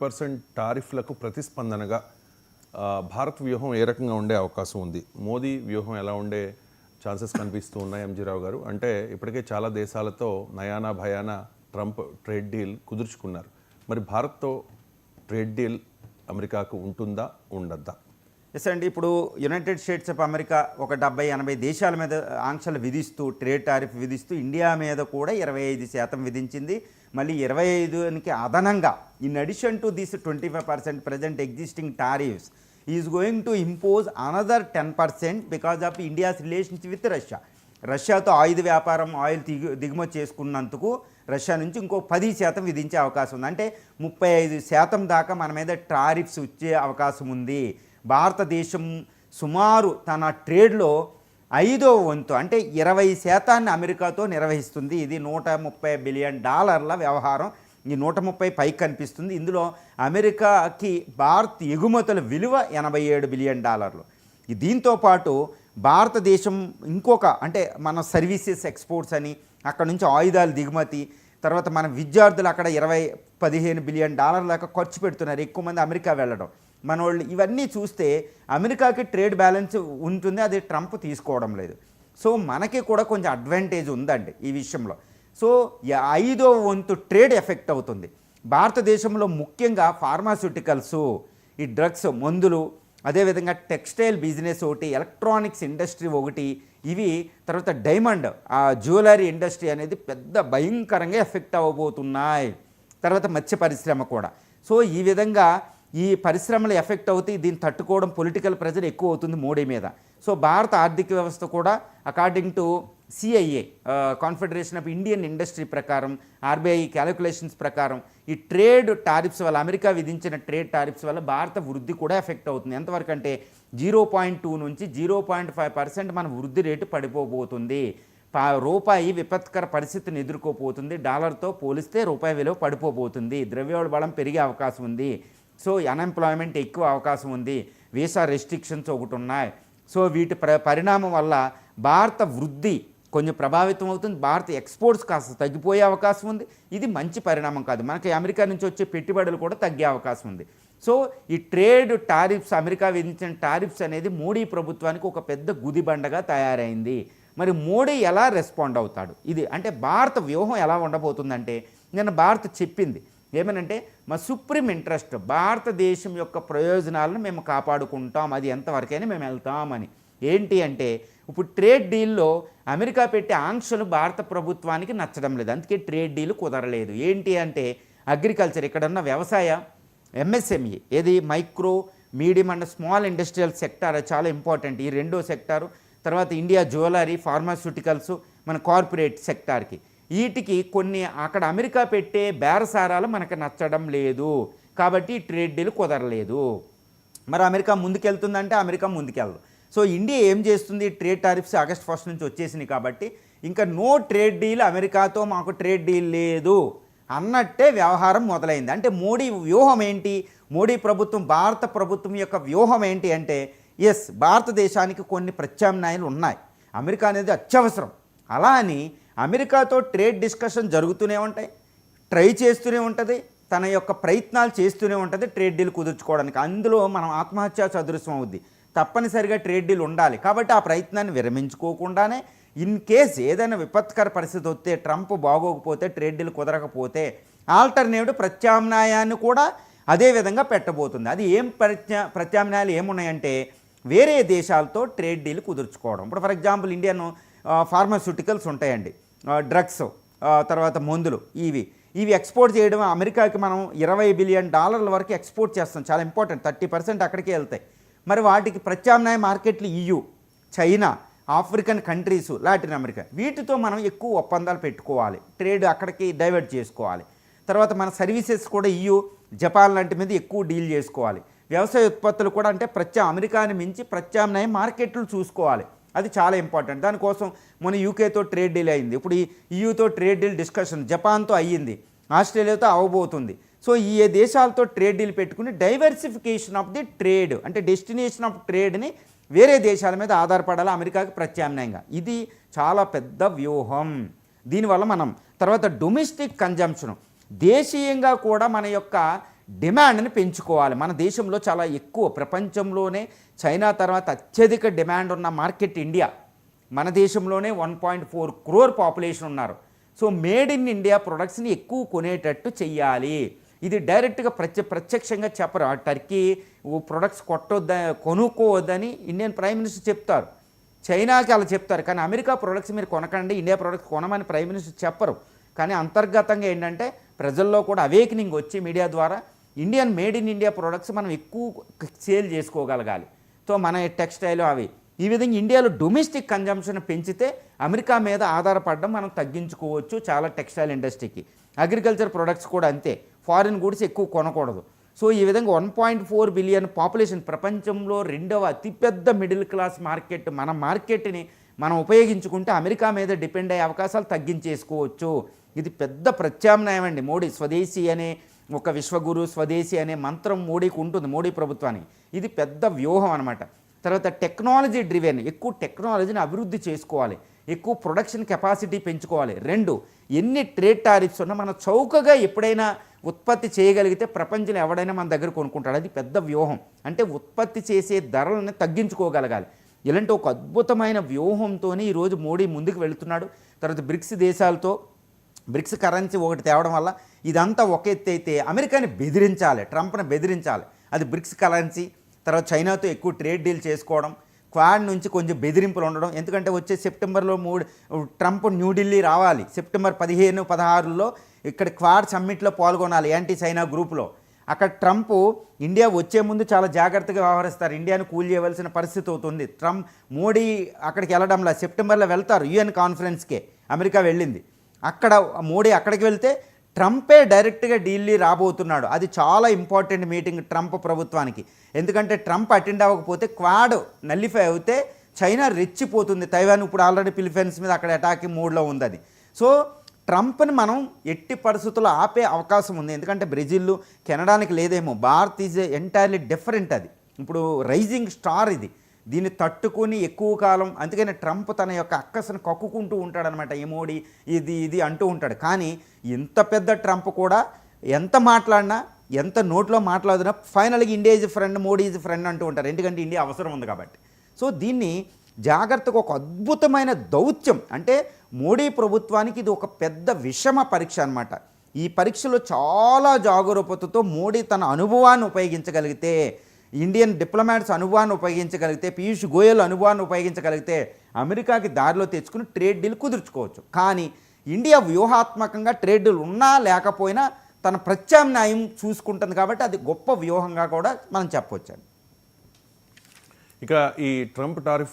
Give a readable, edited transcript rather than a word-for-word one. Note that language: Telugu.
పర్సెంట్ టారిఫ్లకు ప్రతిస్పందనగా భారత్ వ్యూహం ఏ రకంగా ఉండే అవకాశం ఉంది? మోదీ వ్యూహం ఎలా ఉండే ఛాన్సెస్ కనిపిస్తూ ఉన్నాయి ఎంజీరావు గారు? అంటే ఇప్పటికే చాలా దేశాలతో నయానా భయానా ట్రంప్ ట్రేడ్ డీల్ కుదుర్చుకున్నారు. మరి భారత్తో ట్రేడ్ డీల్ అమెరికాకు ఉంటుందా, ఉండద్దా? ఎస్ అండి. ఇప్పుడు యునైటెడ్ స్టేట్స్ ఆఫ్ అమెరికా ఒక 70-80 దేశాల మీద ఆంక్షలు విధిస్తూ, ట్రేడ్ టారిఫ్ విధిస్తూ ఇండియా మీద కూడా 25% విధించింది. మళ్ళీ 25కి అదనంగా in addition to this 25% present existing tariffs is going to impose another 10% because of India's relationship with Russia. రష్యాతో ఆయుధ వ్యాపారం, ఆయిల్ దిగుమతి చేసుకున్నందుకు రష్యా నుంచి ఇంకో 10% విధించే అవకాశం ఉంది. అంటే 35% దాకా మన మీద టారిఫ్స్ వచ్చే అవకాశం ఉంది. భారతదేశం సుమారు తన ట్రేడ్లో 5వ వంతు అంటే 20% అమెరికాతో నిర్వహిస్తుంది. ఇది $130 బిలియన్ వ్యవహారం. ఈ 130 పైకి కనిపిస్తుంది. ఇందులో అమెరికాకి భారత్ ఎగుమతుల విలువ $87 బిలియన్. దీంతో పాటు భారతదేశం ఇంకొక అంటే మన సర్వీసెస్ ఎక్స్పోర్ట్స్ అని, అక్కడ నుంచి ఆయుధాలు దిగుమతి, తర్వాత మన విద్యార్థులు అక్కడ 15 బిలియన్ దాకా ఖర్చు పెడుతున్నారు. ఎక్కువ మంది అమెరికా వెళ్ళడం మన వాళ్ళు. ఇవన్నీ చూస్తే అమెరికాకి ట్రేడ్ బ్యాలెన్స్ ఉంటుంది, అది ట్రంప్ తీసుకోవడం లేదు. సో మనకి కూడా కొంచెం అడ్వాంటేజ్ ఉందండి ఈ విషయంలో. సో 5వ వంతు ట్రేడ్ ఎఫెక్ట్ అవుతుంది భారతదేశంలో. ముఖ్యంగా ఫార్మాస్యూటికల్స్, ఈ డ్రగ్స్, మందులు, అదేవిధంగా టెక్స్టైల్ బిజినెస్ ఒకటి, ఎలక్ట్రానిక్స్ ఇండస్ట్రీ ఒకటి, ఇవి తర్వాత డైమండ్ జ్యువెలరీ ఇండస్ట్రీ అనేది పెద్ద భయంకరంగా ఎఫెక్ట్ అవ్వబోతున్నాయి. తర్వాత మత్స్య పరిశ్రమ కూడా. సో ఈ విధంగా ఈ పరిశ్రమలు ఎఫెక్ట్ అవుతాయి. దీన్ని తట్టుకోవడం పొలిటికల్ ప్రెజర్ ఎక్కువ అవుతుంది మోడీ మీద. సో భారత ఆర్థిక వ్యవస్థ కూడా according to CIA, confederation of Indian industry ప్రకారం, ఆర్బీఐ క్యాలిక్యులేషన్స్ ప్రకారం ఈ ట్రేడ్ టారిఫ్స్ వల్ల, అమెరికా విధించిన ట్రేడ్ టారిఫ్స్ వల్ల భారత వృద్ధి కూడా ఎఫెక్ట్ అవుతుంది. ఎంతవరకు అంటే 0.2 నుంచి 0.5% మన వృద్ధి రేటు పడిపోబోతుంది. రూపాయి విపత్కర పరిస్థితిని ఎదుర్కోబోతుంది. డాలర్తో పోలిస్తే రూపాయి విలువ పడిపోబోతుంది. ద్రవ్యోల్బణం పెరిగే అవకాశం ఉంది. సో అన్ఎంప్లాయ్మెంట్ ఎక్కువ అవకాశం ఉంది. వీసా రెస్ట్రిక్షన్స్ ఒకటి ఉన్నాయి. సో వీటి పరిణామం వల్ల భారత వృద్ధి కొంచెం ప్రభావితం అవుతుంది. భారత ఎక్స్పోర్ట్స్ కాస్త తగ్గిపోయే అవకాశం ఉంది. ఇది మంచి పరిణామం కాదు. మనకి అమెరికా నుంచి వచ్చే పెట్టుబడులు కూడా తగ్గే అవకాశం ఉంది. సో ఈ ట్రేడ్ టారిఫ్స్, అమెరికా విధించిన టారిఫ్స్ అనేది మోడీ ప్రభుత్వానికి ఒక పెద్ద గుదిబండగా తయారైంది. మరి మోడీ ఎలా రెస్పాండ్ అవుతాడు? ఇది అంటే భారత వ్యూహం ఎలా ఉండబోతుందంటే, నేను భారత్ చెప్పింది ఏమనంటే, మా సుప్రీం ఇంట్రెస్ట్ భారతదేశం యొక్క ప్రయోజనాలను మేము కాపాడుకుంటాం, అది ఎంతవరకైనా మేము వెళ్తామని. ఏంటి అంటే, ఇప్పుడు ట్రేడ్ డీల్లో అమెరికా పెట్టే ఆంక్షలు భారత ప్రభుత్వానికి నచ్చడం లేదు. అందుకే ట్రేడ్ డీల్ కుదరలేదు. ఏంటి అంటే అగ్రికల్చర్, ఇక్కడున్న వ్యవసాయ ఎంఎస్ఎంఈ, ఏది micro, medium and small industrial sector చాలా ఇంపార్టెంట్. ఈ రెండో సెక్టారు. తర్వాత ఇండియా జ్యువెలరీ, ఫార్మాస్యూటికల్స్, మన కార్పొరేట్ సెక్టార్కి, వీటికి కొన్ని అక్కడ అమెరికా పెట్టే బేరసారాలు మనకు నచ్చడం లేదు. కాబట్టి ట్రేడ్ డీల్ కుదరలేదు. మరి అమెరికా ముందుకెళ్తుందంటే అమెరికా ముందుకెళ్ళదు. సో ఇండియా ఏం చేస్తుంది? ట్రేడ్ టారిఫ్స్ ఆగస్ట్ 1 నుంచి వచ్చేసినాయి కాబట్టి ఇంకా నో ట్రేడ్ డీల్, అమెరికాతో మాకు ట్రేడ్ డీల్ లేదు అన్నట్టే వ్యవహారం మొదలైంది. అంటే మోడీ వ్యూహం ఏంటి? మోడీ ప్రభుత్వం, భారత ప్రభుత్వం యొక్క వ్యూహం ఏంటి అంటే, ఎస్ భారతదేశానికి కొన్ని ప్రత్యామ్నాయాలు ఉన్నాయి, అమెరికా అనేది అత్యవసరం. అలా అని అమెరికాతో ట్రేడ్ డిస్కషన్ జరుగుతూనే ఉంటాయి, ట్రై చేస్తూనే ఉంటుంది, తన యొక్క ప్రయత్నాలు చేస్తూనే ఉంటుంది ట్రేడ్ డీల్ కుదుర్చుకోవడానికి. అందులో మనం ఆత్మహత్యా సదృశ్యం అవుద్ది. తప్పనిసరిగా ట్రేడ్ డీల్ ఉండాలి. కాబట్టి ఆ ప్రయత్నాన్ని విరమించుకోకుండానే ఇన్ కేస్ ఏదైనా విపత్కర పరిస్థితి వస్తే, ట్రంప్ బాగోకపోతే, ట్రేడ్ డీల్ కుదరకపోతే ఆల్టర్నేటివ్ ప్రత్యామ్నాయాన్ని కూడా అదే విధంగా పెట్టబోతుంది. అది ఏం ప్రత్యామ్నాయాలు ఏమున్నాయంటే, వేరే దేశాలతో ట్రేడ్ డీల్ కుదుర్చుకోవడం. ఇప్పుడు ఫర్ ఎగ్జాంపుల్ ఇండియన్ ఫార్మాస్యూటికల్స్ ఉంటాయండి, డ్రగ్స్, తర్వాత మందులు, ఇవి ఎక్స్పోర్ట్ చేయడం. అమెరికాకి మనం $20 బిలియన్ వరకు ఎక్స్పోర్ట్ చేస్తాం. చాలా ఇంపార్టెంట్. 30% అక్కడికే వెళ్తాయి. మరి వాటికి ప్రత్యామ్నాయ మార్కెట్లు EU, China, African countries, Latin America, వీటితో మనం ఎక్కువ ఒప్పందాలు పెట్టుకోవాలి, ట్రేడ్ అక్కడికి డైవర్ట్ చేసుకోవాలి. తర్వాత మన సర్వీసెస్ కూడా EU, జపాన్ లాంటి మీద ఎక్కువ డీల్ చేసుకోవాలి. వ్యవసాయ ఉత్పత్తులు కూడా అంటే అమెరికాని మించి ప్రత్యామ్నాయ మార్కెట్లు చూసుకోవాలి. అది చాలా ఇంపార్టెంట్. దానికోసం మన యూకేతో ట్రేడ్ డీల్ అయింది. ఇప్పుడు ఈ EUతో ట్రేడ్ డీల్ డిస్కషన్ జపాన్తో అయ్యింది, ఆస్ట్రేలియాతో అవ్వబోతుంది. సో ఈ దేశాలతో ట్రేడ్ డీల్ పెట్టుకుని డైవర్సిఫికేషన్ ఆఫ్ ది ట్రేడ్, అంటే డెస్టినేషన్ ఆఫ్ ట్రేడ్ని వేరే దేశాల మీద ఆధారపడాలి అమెరికాకి ప్రత్యామ్నాయంగా. ఇది చాలా పెద్ద వ్యూహం. దీనివల్ల మనం తర్వాత డొమెస్టిక్ కన్జంప్షన్, దేశీయంగా కూడా మన యొక్క డిమాండ్ని పెంచుకోవాలి. మన దేశంలో చాలా ఎక్కువ, ప్రపంచంలోనే చైనా తర్వాత అత్యధిక డిమాండ్ ఉన్న మార్కెట్ ఇండియా. మన దేశంలోనే 1.4 crore పాపులేషన్ ఉన్నారు. సో మేడ్ ఇన్ ఇండియా ప్రొడక్ట్స్ని ఎక్కువ కొనేటట్టు చెయ్యాలి. ఇది డైరెక్ట్గా ప్రత్యక్షంగా చెప్పరు. ఆ టర్కీ ప్రొడక్ట్స్ కొనుక్కోవద్దని ఇండియన్ ప్రైమ్ మినిస్టర్ చెప్తారు, చైనాకి అలా చెప్తారు. కానీ అమెరికా ప్రొడక్ట్స్ మీరు కొనకండి, ఇండియా ప్రొడక్ట్స్ కొనమని ప్రైమ్ మినిస్టర్ చెప్పరు. కానీ అంతర్గతంగా ఏంటంటే ప్రజల్లో కూడా అవేకనింగ్ వచ్చి మీడియా ద్వారా Indian made in India products మనం ఎక్కువ సేల్ చేసుకోగలగాలి. సో మన టెక్స్టైల్ అవి ఈ విధంగా ఇండియాలో డొమెస్టిక్ కన్జంప్షన్ పెంచితే అమెరికా మీద ఆధారపడడం మనం తగ్గించుకోవచ్చు చాలా టెక్స్టైల్ ఇండస్ట్రీకి. అగ్రికల్చర్ ప్రొడక్ట్స్ కూడా అంతే, ఫారిన్ గూడ్స్ ఎక్కువ కొనకూడదు. సో ఈ విధంగా 1.4 బిలియన్ పాపులేషన్, ప్రపంచంలో 2వ అతిపెద్ద మిడిల్ క్లాస్ మార్కెట్, మన మార్కెట్ని మనం ఉపయోగించుకుంటే అమెరికా మీద డిపెండ్ అయ్యే అవకాశాలు తగ్గించేసుకోవచ్చు. ఇది పెద్ద ప్రత్యామ్నాయం అండి. మోడీ స్వదేశీ అనే ఒక విశ్వగురు స్వదేశీ అనే మంత్రం మోడీకి ఉంటుంది, మోడీ ప్రభుత్వానికి. ఇది పెద్ద వ్యూహం అనమాట. తర్వాత టెక్నాలజీ డ్రివెన్, ఎక్కువ టెక్నాలజీని అభివృద్ధి చేసుకోవాలి, ఎక్కువ ప్రొడక్షన్ కెపాసిటీ పెంచుకోవాలి. 2, ఎన్ని ట్రేడ్ టారిఫ్స్ ఉన్నా మనం చౌకగా ఎప్పుడైనా ఉత్పత్తి చేయగలిగితే ప్రపంచంలో ఎవడైనా మన దగ్గర కొనుక్కుంటాడు. అది పెద్ద వ్యూహం. అంటే ఉత్పత్తి చేసే ధరలను తగ్గించుకోగలగాలి. ఇలాంటి ఒక అద్భుతమైన వ్యూహంతో ఈరోజు మోడీ ముందుకు వెళుతున్నాడు. తర్వాత బ్రిక్స్ దేశాలతో బ్రిక్స్ కరెన్సీ ఒకటి తేవడం వల్ల ఇదంతా ఒక ఎత్తు అయితే అమెరికాని బెదిరించాలి, ట్రంప్ని బెదిరించాలి. అది బ్రిక్స్ కరెన్సీ, తర్వాత చైనాతో ఎక్కువ ట్రేడ్ డీల్ చేసుకోవడం, క్వాడ్ నుంచి కొంచెం బెదిరింపులు ఉండడం. ఎందుకంటే వచ్చే సెప్టెంబర్లో ట్రంప్ న్యూఢిల్లీ రావాలి. సెప్టెంబర్ 15, 16లో ఇక్కడ క్వాడ్ సమ్మిట్లో పాల్గొనాలి యాంటీ చైనా గ్రూప్లో. అక్కడ ట్రంప్ ఇండియా వచ్చే ముందు చాలా జాగ్రత్తగా వ్యవహరిస్తారు, ఇండియాను కూల్ చేయవలసిన పరిస్థితి అవుతుంది. మోడీ అక్కడికి వెళ్ళడంలా, సెప్టెంబర్లో వెళ్తారు యుఎన్ కాన్ఫరెన్స్కే, అమెరికా వెళ్ళింది. అక్కడ మోడీ అక్కడికి వెళ్తే ట్రంపే డైరెక్ట్గా ఢిల్లీ రాబోతున్నాడు. అది చాలా ఇంపార్టెంట్ మీటింగ్ ట్రంప్ ప్రభుత్వానికి. ఎందుకంటే ట్రంప్ అటెండ్ అవ్వకపోతే క్వాడ్ నల్లిఫై అవుతే చైనా రెచ్చిపోతుంది. తైవాన్ ఇప్పుడు ఆల్రెడీ ఫిలిప్పైన్స్ మీద అక్కడ అటాకింగ్ మూడ్లో ఉంది అది. సో ట్రంప్ని మనం ఎట్టి పరిస్థితుల్లో ఆపే అవకాశం ఉంది. ఎందుకంటే బ్రెజిల్, కెనడానికి లేదేమో, భారత్ ఈజ్ ఎంటైర్లీ డిఫరెంట్. అది ఇప్పుడు రైజింగ్ స్టార్ ఇది. దీన్ని తట్టుకుని ఎక్కువ కాలం, అందుకని ట్రంప్ తన యొక్క అక్కసను కక్కుకుంటూ ఉంటాడనమాట. ఈ మోడీ ఇది అంటూ ఉంటాడు. కానీ ఇంత పెద్ద ట్రంప్ కూడా ఎంత మాట్లాడినా, ఎంత నోట్లో మాట్లాడినా ఫైనల్గా India is friend, Modi is friend అంటూ ఉంటారు. ఎందుకంటే ఇండియా అవసరం ఉంది కాబట్టి. సో దీన్ని జాగ్రత్తగా, ఒక అద్భుతమైన దౌత్యం. అంటే మోడీ ప్రభుత్వానికి ఇది ఒక పెద్ద విషమ పరీక్ష అనమాట. ఈ పరీక్షలో చాలా జాగరూకతతో మోడీ తన అనుభవాన్ని ఉపయోగించగలిగితే, ఇండియన్ డిప్లొమాట్స్ అనుభవాన్ని ఉపయోగించగలిగితే, పీయూష్ గోయల్ అనుభవాన్ని ఉపయోగించగలిగితే అమెరికాకి దారిలో తెచ్చుకుని ట్రేడ్ డీల్ కుదుర్చుకోవచ్చు. కానీ ఇండియా వ్యూహాత్మకంగా ట్రేడ్ డీల్ ఉన్నా లేకపోయినా తన ప్రత్యామ్నాయం చూసుకుంటుంది కాబట్టి అది గొప్ప వ్యూహంగా కూడా మనం చెప్పవచ్చు. ఇక ఈ ట్రంప్ టారిఫ్